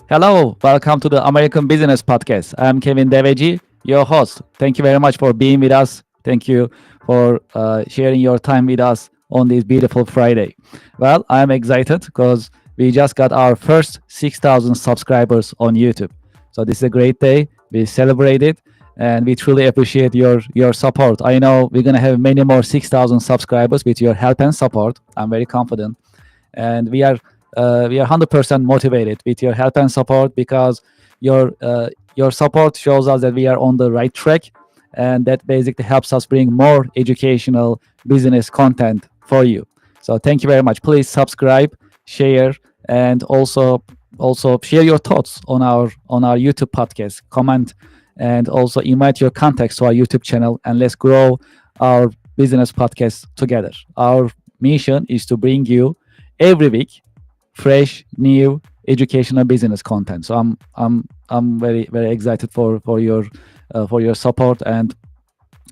Hello, welcome to the American Business Podcast. I'm Kevin Deveji, your host. Thank you very much for being with us. Thank you for sharing your time with us on this beautiful Friday. Well, I'm excited because we just got our first 6,000 subscribers on YouTube. So this is a great day. We celebrate it and we truly appreciate your support. I know we're going to have many more 6,000 subscribers with your help and support. I'm very confident and we are 100% motivated with your help and support because your support shows us that we are on the right track, and that basically helps us bring more educational business content for you. So thank you very much. Please subscribe, share, and also share your thoughts on our YouTube podcast. Comment and also invite your contacts to our YouTube channel, and let's grow our business podcast together. Our mission is to bring you every week fresh, new educational business content. So I'm very excited for your support, and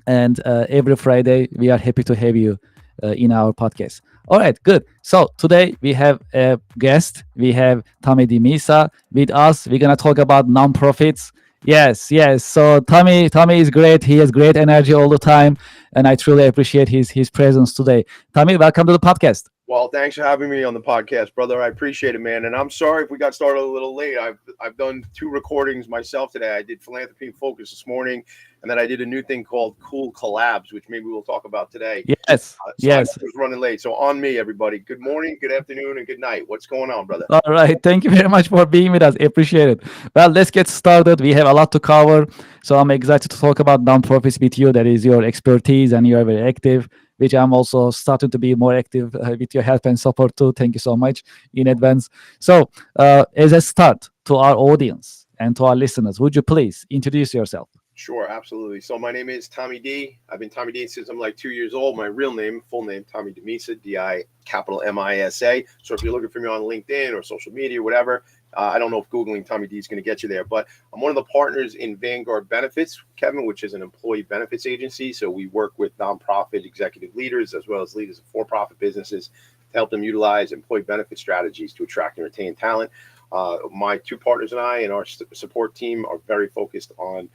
every Friday we are happy to have you in our podcast. All right, good. So today we have a guest. We have Tommy Dimisa with us. We're gonna talk about nonprofits. Yes. So Tommy is great. He has great energy all the time, and I truly appreciate his presence today. Tommy, welcome to the podcast. Well, thanks for having me on the podcast, brother. I appreciate it, man. And I'm sorry if we got started a little late. I've done 2 recordings myself today. I did Philanthropy and Focus this morning, and then I did a new thing called Cool Collabs, which maybe we'll talk about today. Yes, So yes. I was running late. So on me, everybody. Good morning, good afternoon, and good night. What's going on, brother? All right. Thank you very much for being with us. Appreciate it. Well, let's get started. We have a lot to cover. So I'm excited to talk about nonprofits with you. That is your expertise, and you are very active, which I'm also starting to be more active with your help and support too. Thank you so much in advance. So, as a start to our audience and to our listeners, would you please introduce yourself? Sure, absolutely. So my name is Tommy D. I've been Tommy D since I'm like 2 years old. My real name, full name, Tommy Dimisa, D-I capital M-I-S-A. So if you're looking for me on LinkedIn or social media, whatever, I don't know if Googling Tommy D is going to get you there, but I'm one of the partners in Vanguard Benefits, Kevin, which is an employee benefits agency. So we work with nonprofit executive leaders as well as leaders of for-profit businesses to help them utilize employee benefit strategies to attract and retain talent. My 2 partners and I and our support team are very focused on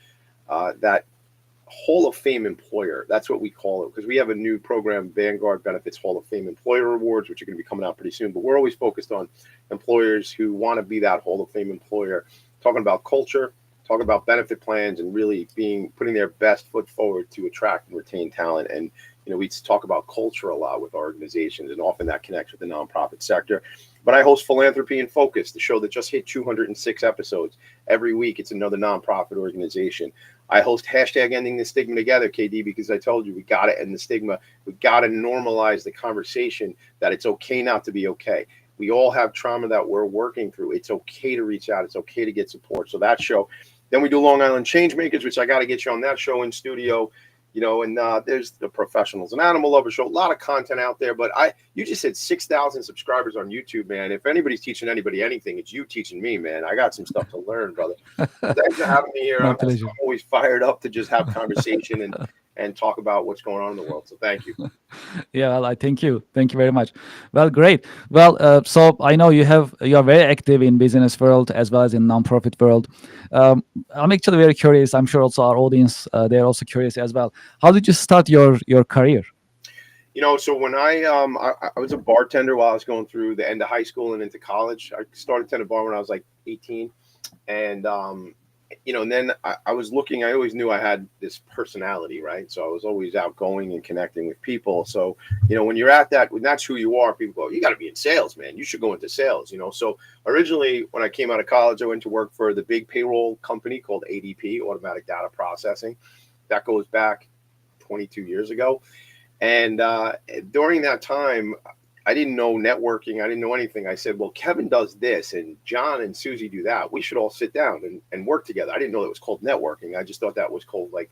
that Hall of Fame employer. That's what we call it, because we have a new program, Vanguard Benefits Hall of Fame Employer Awards, which are going to be coming out pretty soon. But we're always focused on employers who want to be that Hall of Fame employer, talking about culture, talking about benefit plans, and really putting their best foot forward to attract and retain talent. And we talk about culture a lot with our organizations, and often that connects with the nonprofit sector. But I host Philanthropy and Focus, the show that just hit 206 episodes. Every week, it's another nonprofit organization. I host hashtag Ending the Stigma Together, KD, because I told you we got to end the stigma. We got to normalize the conversation that it's okay not to be okay. We all have trauma that we're working through. It's okay to reach out. It's okay to get support. So that show. Then we do Long Island Changemakers, which I got to get you on that show in studio. And there's the Professionals and Animal Lover show. A lot of content out there, but you just said 6,000 subscribers on YouTube, man. If anybody's teaching anybody anything, it's you teaching me, man. I got some stuff to learn, brother. Thanks for having me here. My I'm pleasure. always fired up to just have conversation and talk about what's going on in the world. So thank you. Yeah, well, I thank you. Thank you very much. Well, great. Well, so I know you are very active in business world as well as in nonprofit world. I'm actually very curious. I'm sure also our audience they're also curious as well. How did you start your career? So when I was a bartender while I was going through the end of high school and into college. I started tending bar when I was like 18, and and then I was looking. I always knew I had this personality, right? So I was always outgoing and connecting with people. So when you're at that, when that's who you are, people go, "You got to be in sales, man. You should go into sales." So originally when I came out of college, I went to work for the big payroll company called ADP, Automatic Data Processing. That goes back 22 years ago. And during that time, I didn't know networking. I didn't know anything. I said, well, Kevin does this and John and Susie do that. We should all sit down and work together. I didn't know it was called networking. I just thought that was called, like,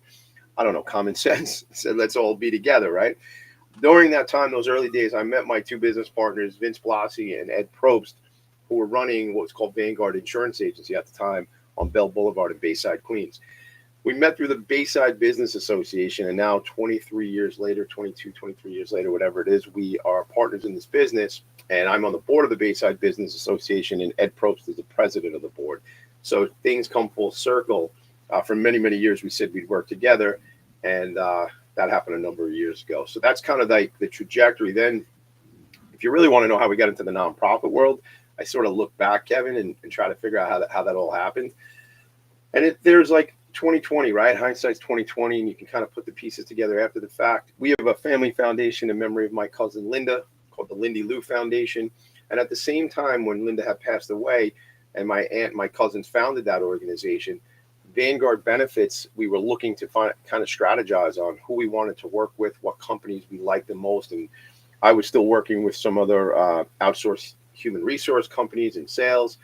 I don't know, common sense. Said, let's all be together, right? During that time, those early days, I met my 2 business partners, Vince Blasi and Ed Probst, who were running what was called Vanguard Insurance Agency at the time on Bell Boulevard in Bayside, Queens. We met through the Bayside Business Association, and now 23 years later, 22, 23 years later, whatever it is, we are partners in this business. and I'm on the board of the Bayside Business Association, and Ed Probst is the president of the board. So things come full circle. For many, many years, we said we'd work together, and that happened a number of years ago. So that's kind of like the trajectory. Then, if you really want to know how we got into the nonprofit world, I sort of look back, Kevin, and try to figure out how that all happened. And there's like 2020, right? Hindsight's 2020, and you can kind of put the pieces together after the fact. We have a family foundation in memory of my cousin Linda called the Lindy Lou Foundation. And at the same time, when Linda had passed away and my aunt and my cousins founded that organization, Vanguard Benefits, we were looking to kind of strategize on who we wanted to work with, what companies we liked the most. And I was still working with some other outsourced human resource companies in sales.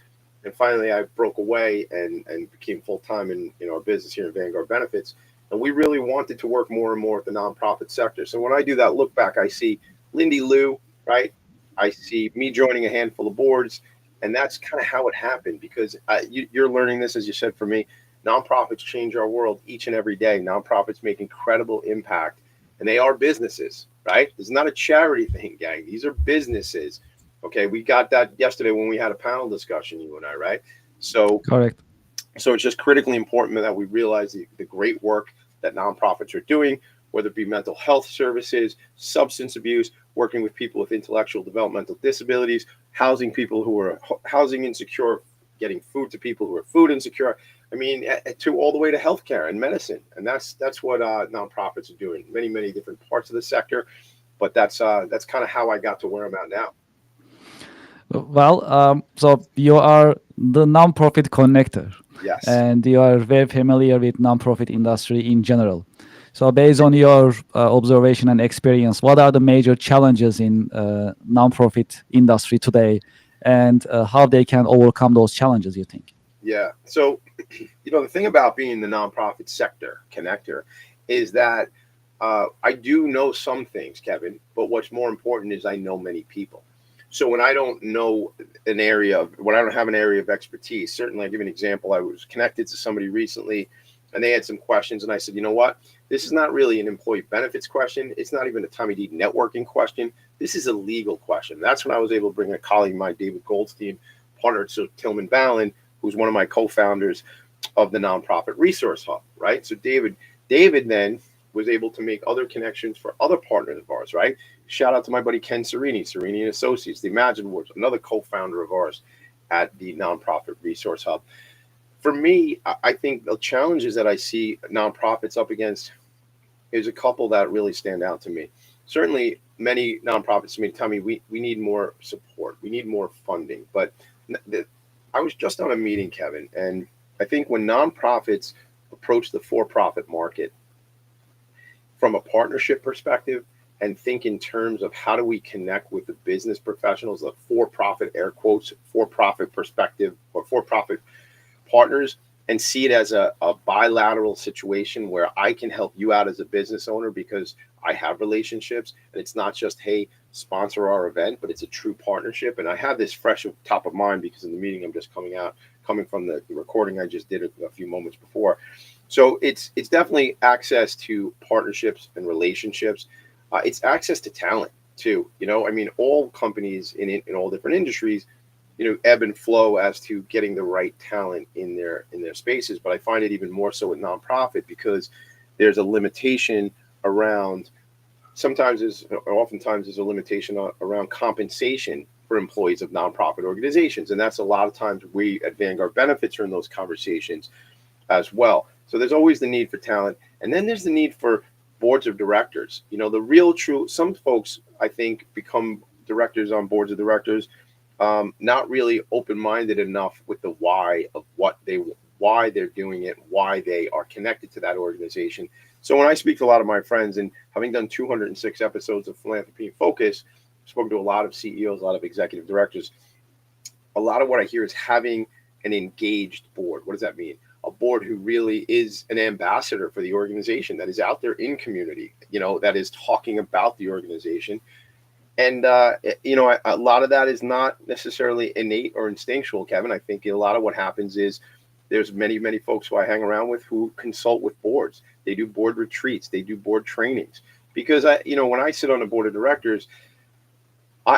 And finally, I broke away and became full-time in our business here in Vanguard Benefits. And we really wanted to work more and more with the nonprofit sector. So when I do that look back, I see Lindy Lou, right? I see me joining a handful of boards. And that's kind of how it happened, because you're learning this, as you said, for me. Nonprofits change our world each and every day. Nonprofits make incredible impact, and they are businesses, right? It's not a charity thing, gang. These are businesses. Okay, we got that yesterday when we had a panel discussion, you and I, right? So Correct. So it's just critically important that we realize the great work that nonprofits are doing, whether it be mental health services, substance abuse, working with people with intellectual developmental disabilities, housing people who are housing insecure, getting food to people who are food insecure. I mean, to all the way to healthcare and medicine. And that's what nonprofits are doing, many, many different parts of the sector. But that's kind of how I got to where I'm at now. Well, so you are the nonprofit connector. Yes. And you are very familiar with nonprofit industry in general. So based on your observation and experience, what are the major challenges in nonprofit industry today, and how they can overcome those challenges, you think? Yeah. So, the thing about being the nonprofit sector connector is that I do know some things, Kevin, but what's more important is I know many people. So when I don't know when I don't have an area of expertise, certainly I'll give you an example. I was connected to somebody recently and they had some questions, and I said, you know what? This is not really an employee benefits question. It's not even a Tommy D networking question. This is a legal question. That's when I was able to bring a colleague of mine, David Goldstein, partner to Tillman Ballin, who's one of my co-founders of the Nonprofit Resource Hub, right? So David then was able to make other connections for other partners of ours, right? Shout out to my buddy Ken Serini and Associates, the Imagine Awards, another co-founder of ours at the Nonprofit Resource Hub. For me, I think the challenges that I see nonprofits up against is a couple that really stand out to me. Certainly, many nonprofits tell me we need more support, we need more funding. But I was just on a meeting, Kevin, and I think when nonprofits approach the for-profit market from a partnership perspective and think in terms of how do we connect with the business professionals, the for-profit, air quotes, for-profit perspective or for-profit partners, and see it as a bilateral situation where I can help you out as a business owner because I have relationships, and it's not just, hey, sponsor our event, but it's a true partnership. And I have this fresh top of mind because in the meeting I'm just coming from the recording I just did a few moments before. So it's definitely access to partnerships and relationships. It's access to talent too. I mean, all companies in all different industries, ebb and flow as to getting the right talent in their spaces. But I find it even more so with nonprofit because there's a limitation around. Oftentimes there's a limitation around compensation for employees of nonprofit organizations, and that's a lot of times we at Vanguard Benefits are in those conversations as well. So there's always the need for talent, and then there's the need for boards of directors. Some folks I think become directors on boards of directors. Not really open-minded enough with the why of why they're doing it, why they are connected to that organization. So when I speak to a lot of my friends, and having done 206 episodes of Philanthropy in Focus, spoken to a lot of CEOs, a lot of executive directors, a lot of what I hear is having an engaged board. What does that mean? A board who really is an ambassador for the organization, that is out there in community, that is talking about the organization. And, a lot of that is not necessarily innate or instinctual, Kevin. I think a lot of what happens is there's many, many folks who I hang around with who consult with boards. They do board retreats. They do board trainings. Because, when I sit on a board of directors,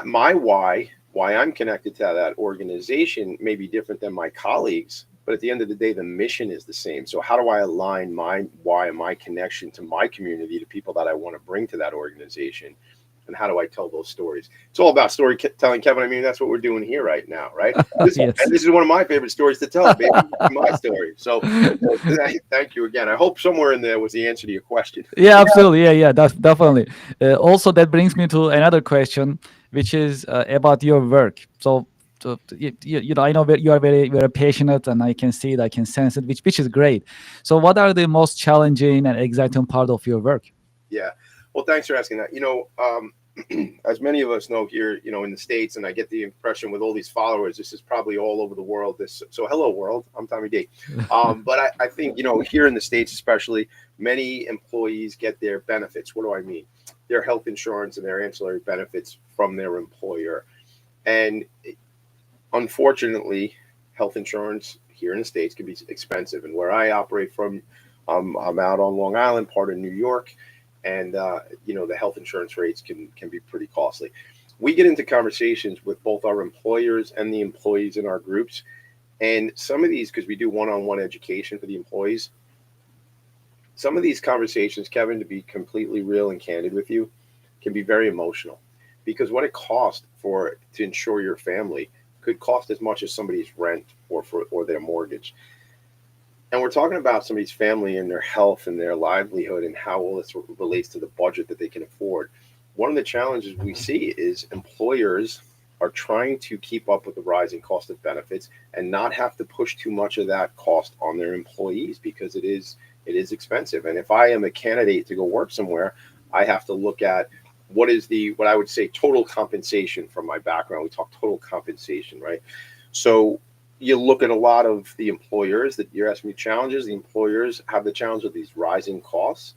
my why Why I'm connected to that organization may be different than my colleagues, but at the end of the day, the mission is the same. So how do I align my why and my connection to my community, to people that I want to bring to that organization? And how do I tell those stories? It's all about storytelling, Kevin. I mean, that's what we're doing here right now, right? Yes. And this is one of my favorite stories to tell, baby. My story. So thank you again. I hope somewhere in there was the answer to your question. Yeah, absolutely. Yeah, that's definitely. Also, that brings me to another question, which is about your work. So you know, I know that you are very passionate, and I can see it, I can sense it, which is great. So, what are the most challenging and exciting part of your work? Yeah. Well, thanks for asking that. As many of us know here, in the States, and I get the impression with all these followers, this is probably all over the world. So hello world, I'm Tommy D. But I think, here in the States, especially, many employees get their benefits. What do I mean? Their health insurance and their ancillary benefits from their employer. And unfortunately, health insurance here in the States can be expensive. And where I operate from, I'm out on Long Island, part of New York, and the health insurance rates can be pretty costly. We get into conversations with both our employers and the employees in our groups, and some of these, because we do one-on-one education for the employees, some of these conversations, Kevin, to be completely real and candid with you, can be very emotional, because what it costs to insure your family could cost as much as somebody's rent or their mortgage. And we're talking about somebody's family and their health and their livelihood and how all this relates to the budget that they can afford. One of the challenges we see is employers are trying to keep up with the rising cost of benefits and not have to push too much of that cost on their employees, because it is expensive. And if I am a candidate to go work somewhere, I have to look at what I would say total compensation from my background. We talk total compensation, right? So you look at a lot of the employers that you're asking me challenges. The employers have the challenge of these rising costs,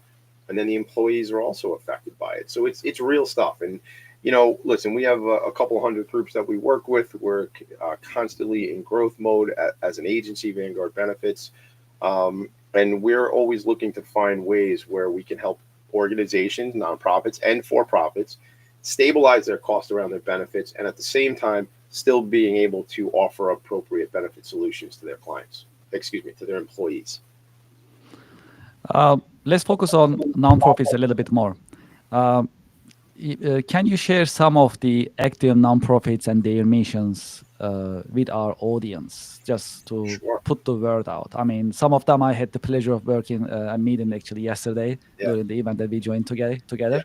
and then the employees are also affected by it. So it's real stuff. And listen, we have a couple hundred groups that we work with. We're constantly in growth mode as an agency, Vanguard Benefits, and we're always looking to find ways where we can help organizations, nonprofits, and for-profits stabilize their cost around their benefits, and at the same time still being able to offer appropriate benefit solutions to their clients, to their employees. Let's focus on nonprofits a little bit more. Can you share some of the active nonprofits and their missions with our audience, just to Sure. put the word out? I mean, some of them I had the pleasure of working and meeting actually yesterday during the event that we joined together,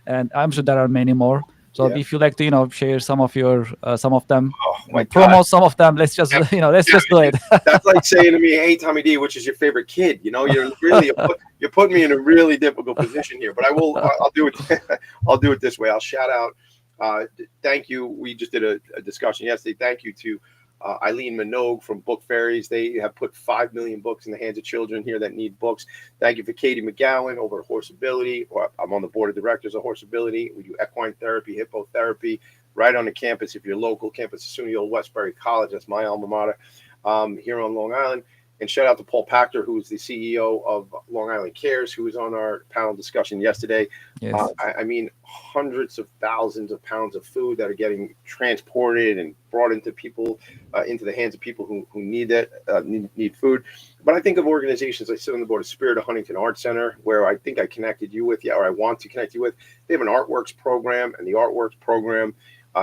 and I'm sure there are many more. So if you like to, share some of them, Oh my God. promote some of them. Let's just, let's just do it. That's like saying to me, "Hey, Tommy D, which is your favorite kid?" You're putting me in a really difficult position here. But I'll do it. I'll do it this way. I'll shout out. Thank you. We just did a discussion yesterday. Thank you to Eileen Minogue from Book Fairies. They have put 5 million books in the hands of children here that need books. Thank you for Katie McGowan over at Horseability. I'm on the board of directors of Horseability. We do equine therapy, hippotherapy, right on the campus. If you're local, campus of SUNY Old Westbury College, that's my alma mater, here on Long Island. And shout out to Paul Pachter, who is the CEO of Long Island Cares, who was on our panel discussion yesterday. Yes. I mean, hundreds of thousands of pounds of food that are getting transported and brought into into the hands of people who need need food. But I think of organizations. I sit on the board of Spirit of Huntington Art Center, where I think I connected you with, or I want to connect you with. They have an Artworks program, and the Artworks program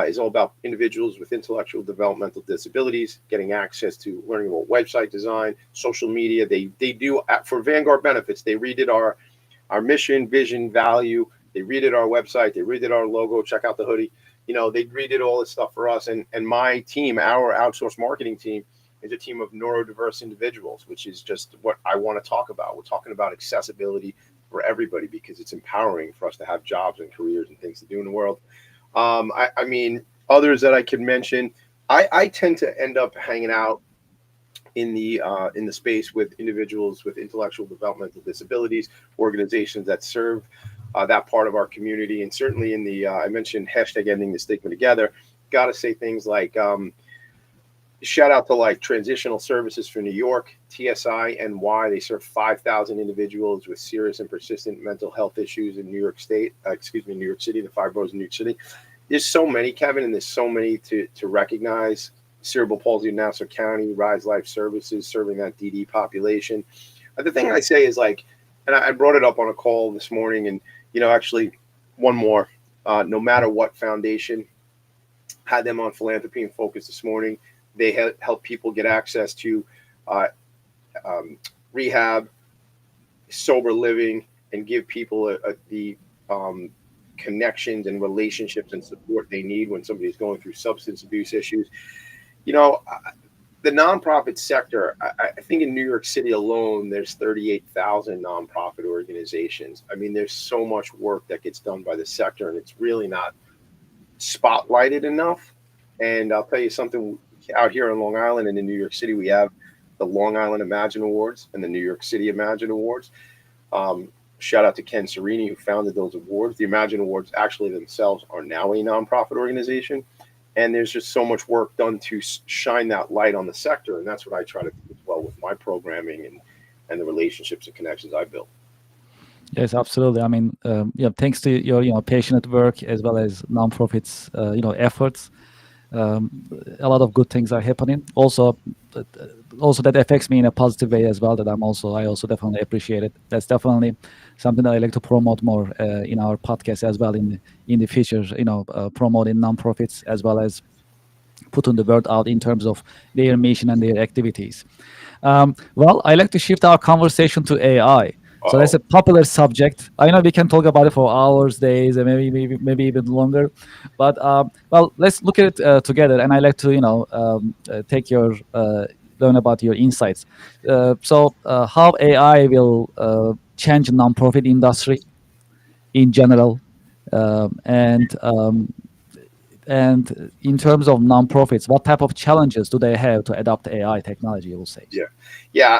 is all about individuals with intellectual developmental disabilities getting access to learning about website design, social media. They do, for Vanguard Benefits, they redid our mission, vision, value. They redid our website. They redid our logo. Check out the hoodie. They redid all this stuff for us. And my team, our outsourced marketing team, is a team of neurodiverse individuals, which is just what I want to talk about. We're talking about accessibility for everybody, because it's empowering for us to have jobs and careers and things to do in the world. I mean, others that I could mention, I tend to end up hanging out in the space with individuals with intellectual developmental disabilities, organizations that serve that part of our community, and certainly in the I mentioned hashtag ending the stigma together. Got to say things like shout out to like Transitional Services for New York, TSI NY. They serve 5,000 individuals with serious and persistent mental health issues in New York State. New York City, the 5 boroughs of New York City. there's so many, Kevin, and there's so many to recognize. Cerebral palsy in Nassau County, Rise Life Services, serving that DD population. The thing I say is like, and I brought it up on a call this morning, and actually, one more. No Matter What Foundation had them on philanthropy and focus this morning. They help people get access to uh, rehab, sober living, and give people the connections and relationships and support they need when somebody's going through substance abuse issues. The nonprofit sector, I think in New York City alone, there's 38,000 nonprofit organizations. I mean, there's so much work that gets done by the sector, and it's really not spotlighted enough. And I'll tell you something, out here on Long Island and in New York City, we have the Long Island Imagine Awards and the New York City Imagine Awards. Shout out to Ken Serini, who founded those awards. The Imagine Awards actually themselves are now a nonprofit organization. And there's just so much work done to shine that light on the sector. And that's what I try to do as well with my programming and the relationships and connections I build. Yes, absolutely. I mean, thanks to your passionate work as well as nonprofits, efforts, a lot of good things are happening. Also that affects me in a positive way as well. That I also definitely appreciate it. That's definitely something that I like to promote more in our podcast as well in the future. Promoting nonprofits as well as putting the word out in terms of their mission and their activities. Well, I like to shift our conversation to AI. So that's a popular subject. I know we can talk about it for hours, days, and maybe even longer. But well, let's look at it together. And I like to take your learn about your insights. So how AI will change the nonprofit industry in general, and in terms of nonprofits, what type of challenges do they have to adopt AI technology, you will say? Yeah.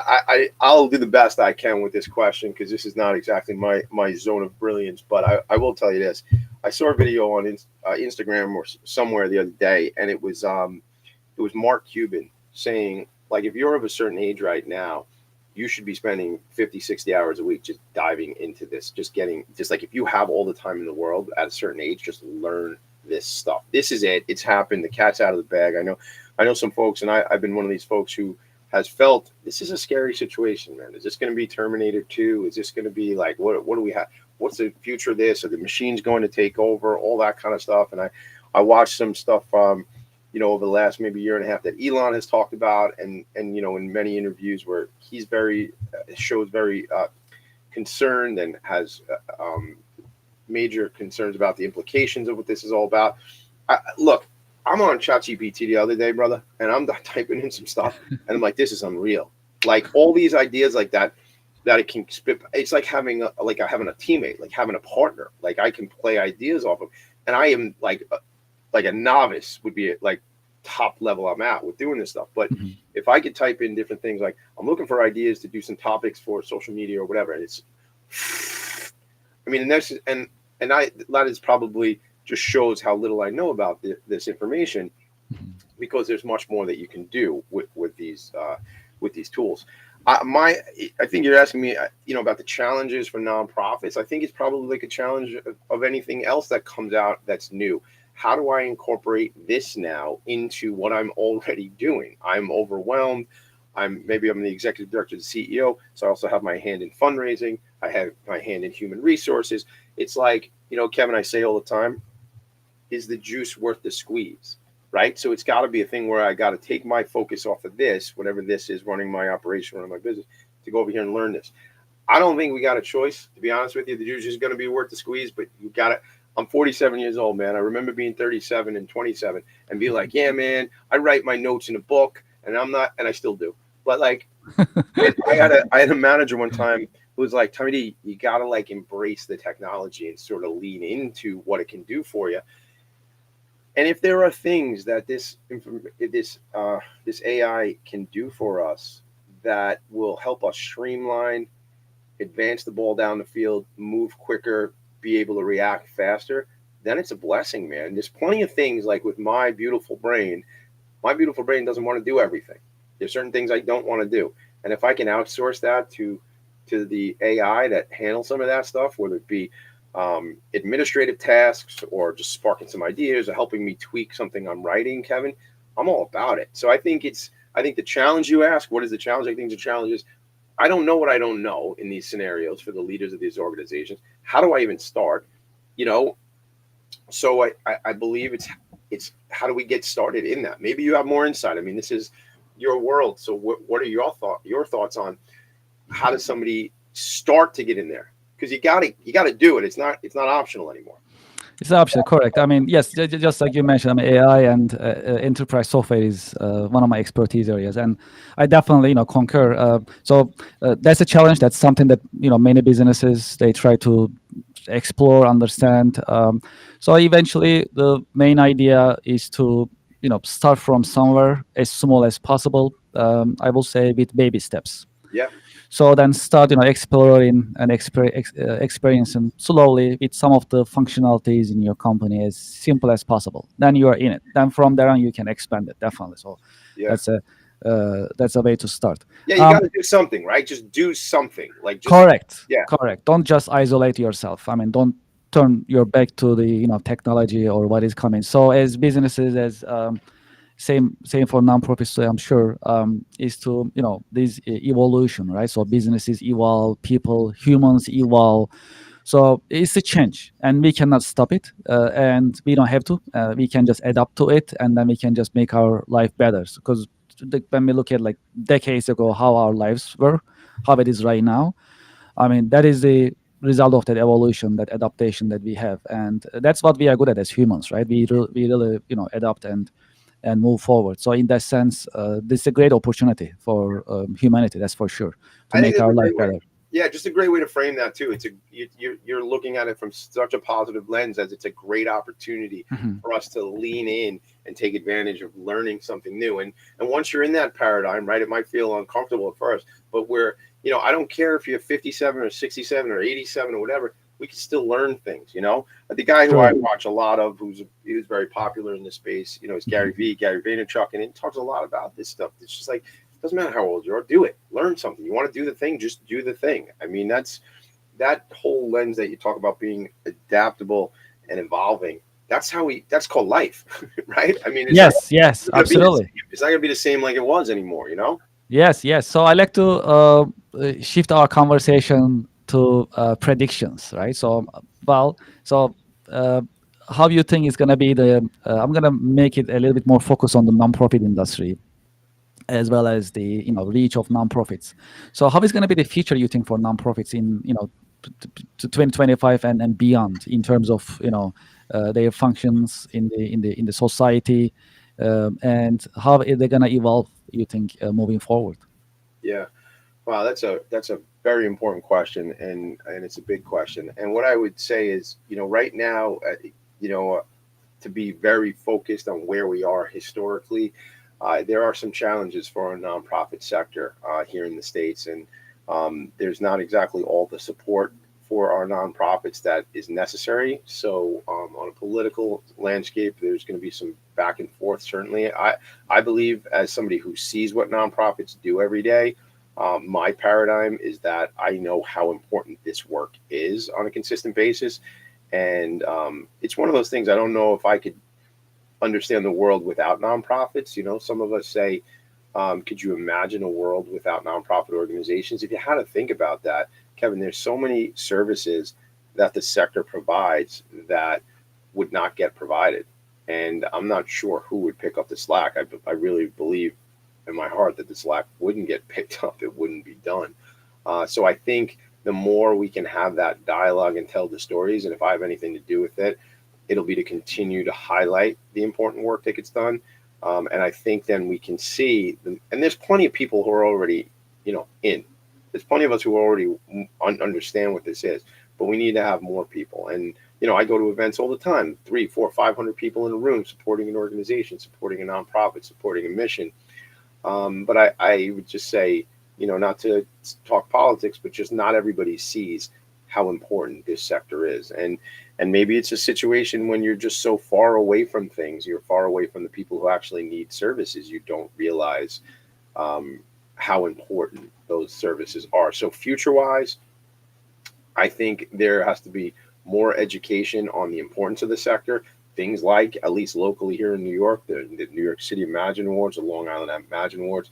I'll do the best I can with this question, because this is not exactly my zone of brilliance. But I will tell you this. I saw a video on Instagram or somewhere the other day, and it was Mark Cuban saying, like, if you're of a certain age right now, you should be spending 50, 60 hours a week just diving into this, just like, if you have all the time in the world at a certain age, just learn this stuff. This is it. It's happened. The cat's out of the bag. I know some folks, and I've been one of these folks who has felt this is a scary situation, man. Is this going to be Terminator 2? Is this going to be like, what do we have? What's the future of this? Are the machines going to take over? All that kind of stuff. And I watched some stuff, over the last maybe year and a half that Elon has talked about, and in many interviews where he's shows very concerned and has major concerns about the implications of what this is all about. Look, I'm on ChatGPT the other day, brother, and I'm typing in some stuff, and I'm like, this is unreal. Like, all these ideas like that it can spit. It's like having a teammate, like having a partner. Like, I can play ideas off of, and I am like a novice would be like top level I'm at with doing this stuff. But if I could type in different things, like, I'm looking for ideas to do some topics for social media or whatever, and it's, I mean, that is probably just shows how little I know about this information, because there's much more that you can do with these tools. I think you're asking me, about the challenges for nonprofits. I think it's probably like a challenge of anything else that comes out that's new. How do I incorporate this now into what I'm already doing? I'm overwhelmed. I'm the executive director, the CEO. So I also have my hand in fundraising. I have my hand in human resources. It's like, Kevin, I say all the time, is the juice worth the squeeze? Right? So it's got to be a thing where I got to take my focus off of this, whatever this is, running my operation, running my business, to go over here and learn this. I don't think we got a choice, to be honest with you. The juice is going to be worth the squeeze, but you got to. I'm 47 years old, man. I remember being 37 and 27 and be like, yeah, man, I write my notes in a book, and I'm not, and I still do. But like, I had a manager one time who was like, Tommy D, you got to like embrace the technology and sort of lean into what it can do for you. And if there are things that this AI can do for us that will help us streamline, advance the ball down the field, move quicker, be able to react faster, then it's a blessing, man. There's plenty of things, like with my beautiful brain doesn't want to do everything. There's certain things I don't want to do. And if I can outsource that to the AI that handles some of that stuff, whether it be administrative tasks or just sparking some ideas or helping me tweak something I'm writing, Kevin, I'm all about it. So I think the challenge you ask, what is the challenge? I think the challenge is I don't know what I don't know in these scenarios for the leaders of these organizations. How do I even start? You know, so I believe it's how do we get started in that? Maybe you have more insight. I mean, this is your world. So what are your thoughts on how does somebody start to get in there? Because you gotta do it. It's not optional anymore. It's absolutely correct. I mean, yes, just like you mentioned, I mean, AI and enterprise software is one of my expertise areas, and I definitely, concur. That's a challenge. That's something that many businesses they try to explore, understand. So eventually, the main idea is to start from somewhere as small as possible. I will say with baby steps. Yeah. So then start, exploring and experiencing slowly with some of the functionalities in your company as simple as possible. Then you are in it. Then from there on, you can expand it definitely. So Yeah. that's a way to start. Yeah, you got to do something, right? Just do something. Like just Correct, yeah, correct. Don't just isolate yourself. I mean, don't turn your back to the technology or what is coming. So as businesses, as same for nonprofits, so I'm sure, is to this evolution, right? So businesses evolve, people, humans evolve. So it's a change, and we cannot stop it, and we don't have to. We can just adapt to it, and then we can just make our life better. Because when we look at like decades ago, how our lives were, how it is right now, I mean, that is the result of that evolution, that adaptation that we have, and that's what we are good at as humans, right? We really adapt and move forward. So in that sense, this is a great opportunity for humanity. That's for sure, to I think make it's our a life great way. better. Yeah, just a great way to frame that too. It's you're looking at it from such a positive lens as it's a great opportunity Mhm. for us to lean in and take advantage of learning something new. And once you're in that paradigm, right, it might feel uncomfortable at first, but I don't care if you're 57 or 67 or 87 or whatever, we can still learn things. The guy who I True. watch a lot of, who's very popular in this space, is Mhm. Gary Vaynerchuk, and he talks a lot about this stuff. It's just like doesn't matter how old you are, do it. Learn something. You want to do the thing, just do the thing. I mean, that's that whole lens that you talk about being adaptable and evolving. That's called life, right? I mean, Yes, yes, gonna be the absolutely. same. It's not gonna be the same like it was anymore. Yes, yes. So I like to shift our conversation to predictions, right? Well, so uh, how you think is going to be the? I'm going to make it a little bit more focused on the nonprofit industry as well as the reach of nonprofits. So how is going to be the future you think for nonprofits in to 2025 and beyond in terms of their functions in the society, and how are they going to evolve you think moving forward? Yeah. Wow, that's a very important question, and it's a big question. And what I would say is, right now, you know, to be very focused on where we are historically, there are some challenges for our nonprofit sector here in the States, and there's not exactly all the support for our nonprofits that is necessary. So, on a political landscape, there's going to be some back and forth. Certainly, I believe as somebody who sees what nonprofits do every day. My paradigm is that I know how important this work is on a consistent basis, and it's one of those things I don't know if I could understand the world without nonprofits. Some of us say, could you imagine a world without nonprofit organizations? If you had to think about that, Kevin, there's so many services that the sector provides that would not get provided. And I'm not sure who would pick up the slack. I really believe in my heart that the slack wouldn't get picked up, it wouldn't be done. So I think the more we can have that dialogue and tell the stories, and if I have anything to do with it, it'll be to continue to highlight the important work that gets done. And I think then we can see, and there's plenty of people who are already, in. There's plenty of us who already understand what this is, but we need to have more people. And I go to events all the time, 300, 400, 500 people in a room supporting an organization, supporting a nonprofit, supporting a mission. But I would just say, not to talk politics, but just not everybody sees how important this sector is. And maybe it's a situation when you're just so far away from things, you're far away from the people who actually need services, you don't realize how important those services are. So future wise, I think there has to be more education on the importance of the sector. Things like, at least locally here in New York, the New York City Imagine Awards, the Long Island Imagine Awards.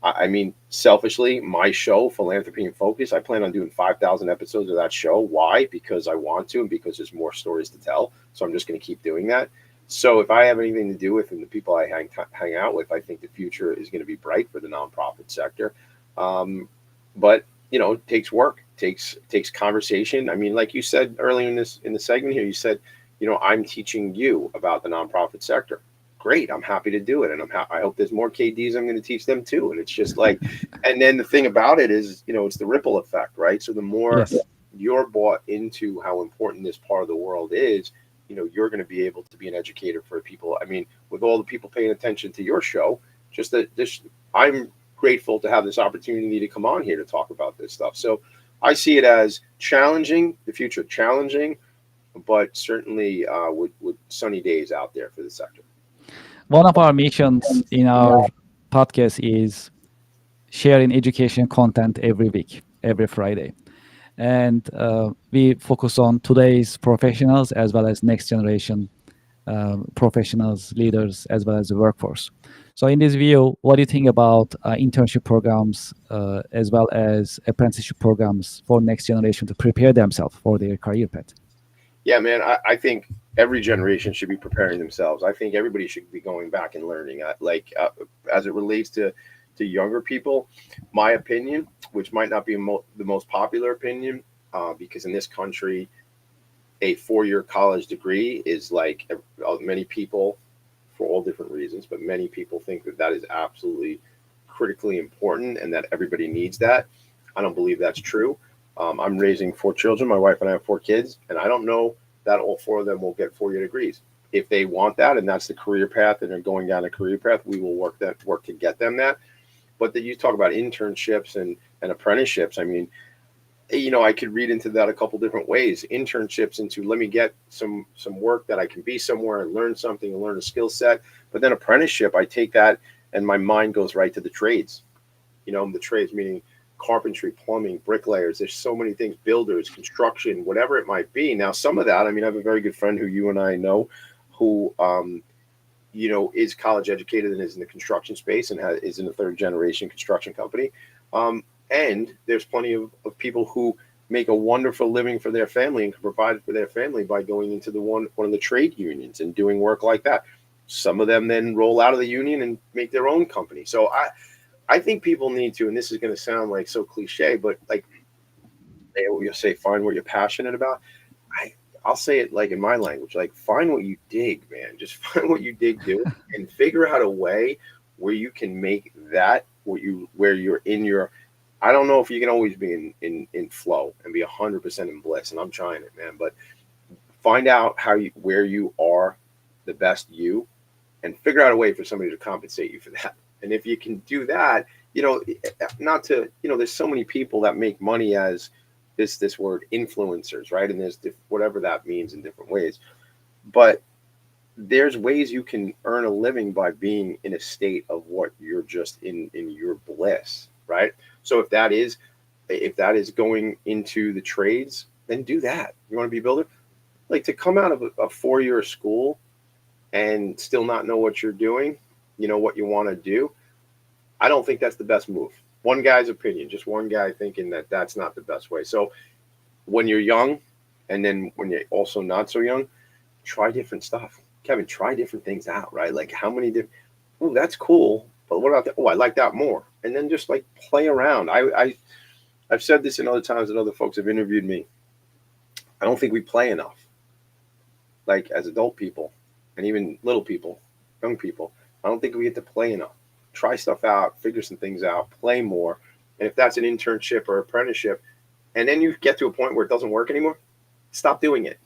I mean, selfishly, my show, Philanthropy and Focus, I plan on doing 5,000 episodes of that show. Why? Because I want to, and because there's more stories to tell. So I'm just going to keep doing that. So if I have anything to do with, and the people I hang out with, I think the future is going to be bright for the nonprofit sector. But it takes work, takes conversation. I mean, like you said earlier in the segment here, you said, I'm teaching you about the nonprofit sector. Great, I'm happy to do it, and I hope there's more KDs. I'm going to teach them too. And it's just like, and then the thing about it is, it's the ripple effect, right? So the more you're bought into how important this part of the world is, you're going to be able to be an educator for people. I mean, with all the people paying attention to your show, just that I'm grateful to have this opportunity to come on here to talk about this stuff. So I see it as challenging, the future challenging, but certainly with sunny days out there for the sector. One of our missions in our podcast is sharing education content every week, every Friday. And we focus on today's professionals as well as next generation professionals, leaders, as well as the workforce. So in this view, what do you think about internship programs as well as apprenticeship programs for next generation to prepare themselves for their career path? Yeah, man, I think every generation should be preparing themselves. I think everybody should be going back and learning. As it relates to younger people, my opinion, which might not be the most popular opinion, because in this country, a 4-year college degree is like many people, for all different reasons, but many people think that is absolutely critically important and that everybody needs that. I don't believe that's true. I'm raising 4 children. My wife and I have 4 kids, and I don't know that all 4 of them will get 4-year degrees. If they want that, and that's the career path, and they're going down a career path, we will work to get them that. But you talk about internships and apprenticeships. I mean, I could read into that a couple different ways. Internships into, let me get some work that I can be somewhere and learn something and learn a skill set. But then apprenticeship, I take that and my mind goes right to the trades. The trades meaning carpentry, plumbing, bricklayers. There's so many things, builders, construction, whatever it might be. Now, some of that, I mean, I have a very good friend who you and I know who, is college educated and is in the construction space and is in a 3rd generation construction company. And there's plenty of people who make a wonderful living for their family and can provide for their family by going into one of the trade unions and doing work like that. Some of them then roll out of the union and make their own company. So I think people need to, and this is going to sound like so cliche, but like you'll say, find what you're passionate about. I'll say it like in my language, like find what you dig, man. Just find what you dig doing and figure out a way where you can make that where you're in your. I don't know if you can always be in flow and be 100% in bliss, and I'm trying it, man. But find out where you are the best you, and figure out a way for somebody to compensate you for that. And if you can do that, there's so many people that make money as this word influencers, right? And there's whatever that means in different ways. But there's ways you can earn a living by being in a state of what you're just in your bliss, right? So if that is going into the trades, then do that. You want to be a builder? Like, to come out of a 4-year school and still not know what you're doing, what you want to do, I don't think that's the best move. One guy's opinion, just one guy thinking that that's not the best way. So when you're young, and then when you're also not so young, try different stuff. Kevin, try different things out, right? Like, how many different, oh, that's cool, but what about that? Oh, I like that more. And then just like play around. I've said this in other times that other folks have interviewed me. I don't think we play enough. Like, as adult people and even little people, young people, I don't think we get to play enough. Try stuff out, figure some things out, play more. And if that's an internship or apprenticeship, and then you get to a point where it doesn't work anymore, stop doing it.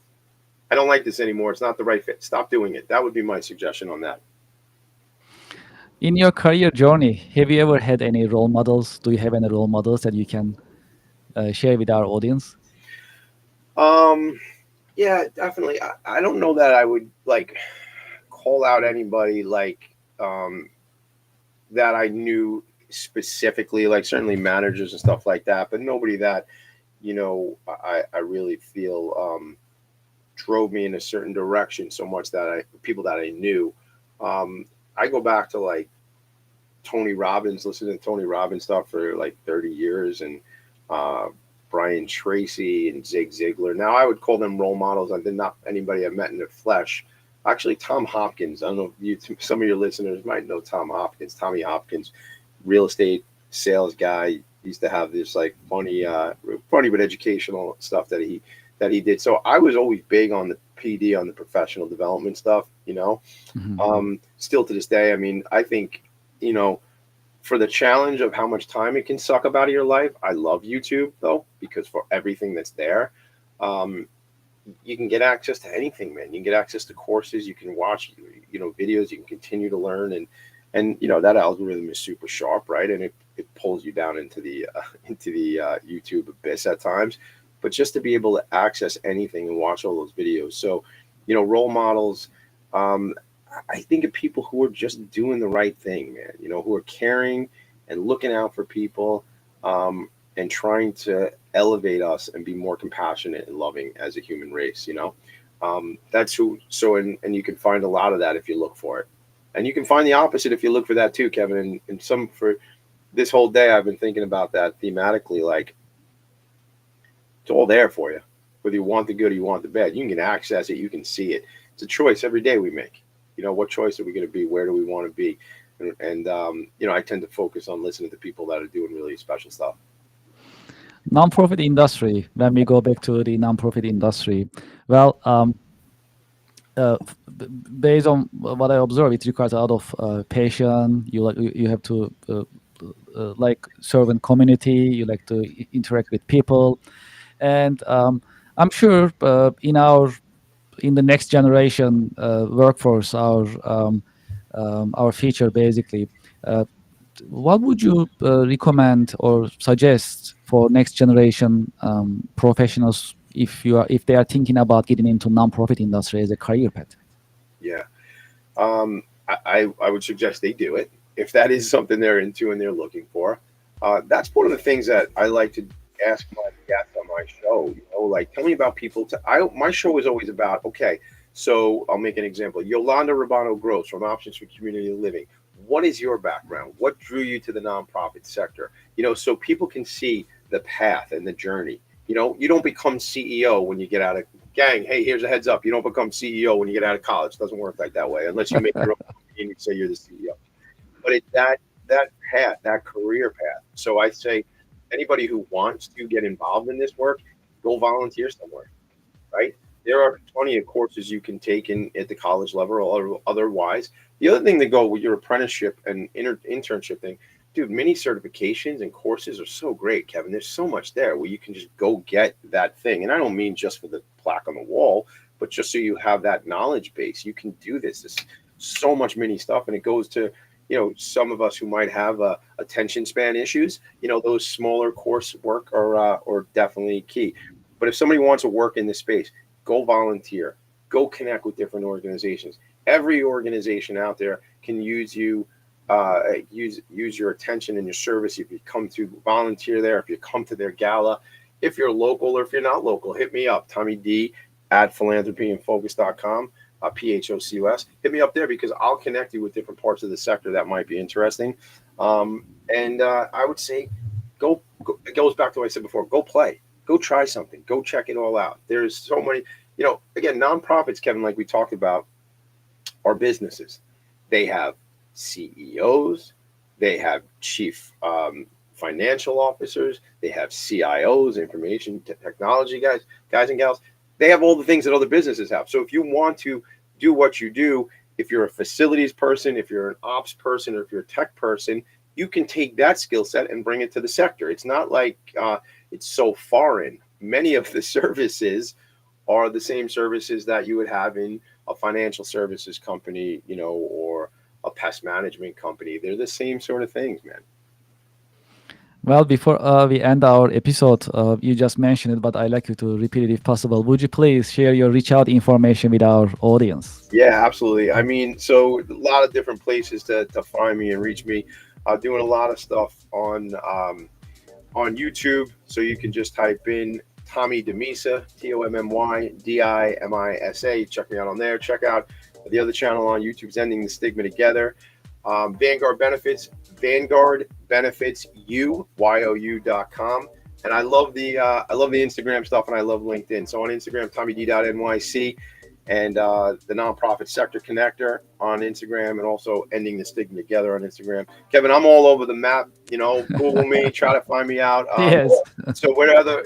I don't like this anymore. It's not the right fit. Stop doing it. That would be my suggestion on that. In your career journey, have you ever had any role models? Do you have any role models that you can share with our audience? Yeah, definitely. I don't know that I would like call out anybody like that I knew specifically, like certainly managers and stuff like that, but nobody that, I really feel drove me in a certain direction so much that people that I knew. I go back to like Tony Robbins, listening to Tony Robbins stuff for like 30 years, and uh, Brian Tracy and Zig Ziglar. Now I would call them role models. I did not anybody I met in the flesh. Actually, Tom Hopkins. I don't know if some of your listeners might know Tom Hopkins. Tommy Hopkins, real estate sales guy, used to have this like funny but educational stuff that he did. So I was always big on the PD, on the professional development stuff. Still to this day, I mean, I think, for the challenge of how much time it can suck up out of your life, I love YouTube though, because for everything that's there, you can get access to anything, man. You can get access to courses, you can watch, videos, you can continue to learn, and that algorithm is super sharp, right? And it pulls you down into the YouTube abyss at times, but just to be able to access anything and watch all those videos. So, role models, I think of people who are just doing the right thing, man, who are caring and looking out for people, and trying to elevate us and be more compassionate and loving as a human race, that's who. So, and you can find a lot of that if you look for it. And you can find the opposite if you look for that too, Kevin. And for this whole day, I've been thinking about that thematically, like it's all there for you, whether you want the good or you want the bad. You can access it. You can see it. It's a choice every day we make. What choice are we going to be? Where do we want to be? And I tend to focus on listening to people that are doing really special stuff. Non-profit industry. When we go back to the non-profit industry, well, based on what I observe, it requires a lot of patience. You have to like serve in community. You like to interact with people, and I'm sure in the next generation workforce, our future basically. What would you recommend or suggest for next generation professionals if they are thinking about getting into non-profit industry as a career path? Yeah, I would suggest they do it if that is something they're into and they're looking for. That's one of the things that I like to ask my guests on my show. Like, tell me about people. My show is always about, okay, so I'll make an example. Yolanda Rabano Gross from Options for Community Living. What is your background? What drew you to the nonprofit sector? So people can see the path and the journey. You don't become CEO when you get out of gang. Hey, here's a heads up. You don't become CEO when you get out of college. It doesn't work like that way unless you make your own company and you say you're the CEO. But it's that path, that career path. So I say anybody who wants to get involved in this work, go volunteer somewhere, right? There are plenty of courses you can take at the college level or otherwise. The other thing to go with your apprenticeship and internship thing, dude, many certifications and courses are so great, Kevin. There's so much there where you can just go get that thing. And I don't mean just for the plaque on the wall, but just so you have that knowledge base. You can do this. There's so much mini stuff. And it goes to, some of us who might have attention span issues, those smaller coursework are definitely key. But if somebody wants to work in this space, go volunteer, go connect with different organizations. Every organization out there can use you, use your attention and your service. If you come to volunteer there, if you come to their gala, if you're local or if you're not local, hit me up, Tommy D at philanthropyandfocus.com, PHOCUS. Hit me up there because I'll connect you with different parts of the sector that might be interesting. And I would say, go. It goes back to what I said before. Go play. Go try something. Go check it all out. There's so many, again, nonprofits, Kevin, like we talked about, are businesses. They have CEOs. They have chief financial officers. They have CIOs, information technology guys and gals. They have all the things that other businesses have. So if you want to do what you do, if you're a facilities person, if you're an ops person, or if you're a tech person, you can take that skill set and bring it to the sector. It's not like it's so foreign. Many of the services are the same services that you would have in a financial services company, or a pest management company. They're the same sort of things, man. Well, before we end our episode, you just mentioned it, but I'd like you to repeat it if possible. Would you please share your reach out information with our audience? Yeah, absolutely. I mean, so a lot of different places to find me and reach me. Doing a lot of stuff on YouTube. So you can just type in Tommy Demisa, TommyDimisa. Check me out on there. Check out the other channel on YouTube's Ending the Stigma Together. Vanguard Benefits, VanguardBenefitsYou.com. And I love the Instagram stuff, and I love LinkedIn. So on Instagram, TommyD.NYC, and the Nonprofit Sector Connector on Instagram, and also Ending the Stigma Together on Instagram. Kevin, I'm all over the map. Google me, try to find me out. Yes. So whatever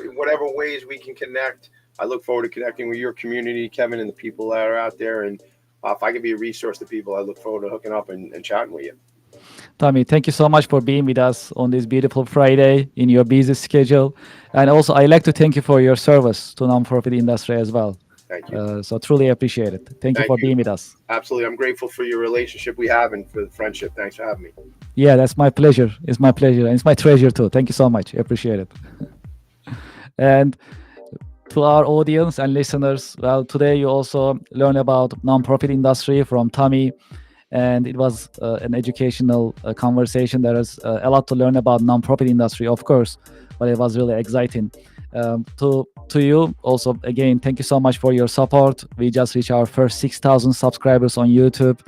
ways we can connect, I look forward to connecting with your community, Kevin, and the people that are out there. And if I can be a resource to people, I look forward to hooking up and chatting with you. Tommy, thank you so much for being with us on this beautiful Friday in your busy schedule. And also, I'd like to thank you for your service to nonprofit industry as well. Thank you. So truly appreciate it. Thank you for being with us. Absolutely. I'm grateful for your relationship we have and for the friendship. Thanks for having me. Yeah, that's my pleasure. It's my pleasure. And it's my treasure too. Thank you so much. Appreciate it. And to our audience and listeners, well, today you also learn about nonprofit industry from Tommy. And it was an educational conversation. There is a lot to learn about nonprofit industry, of course, but it was really exciting. To you also, again, thank you so much for your support. We just reached our first 6,000 subscribers on YouTube,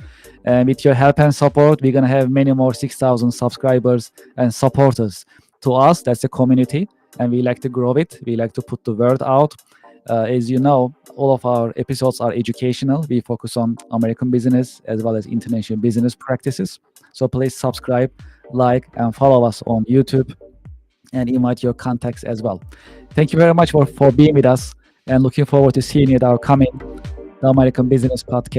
and with your help and support, we're gonna have many more 6,000 subscribers and supporters. To us, that's a community, and we like to grow it. We like to put the word out. As you know, all of our episodes are educational. We focus on American business as well as international business practices. So please subscribe, like, and follow us on YouTube, and invite your contacts as well. Thank you very much for being with us, and looking forward to seeing you at our coming The American Business Podcast.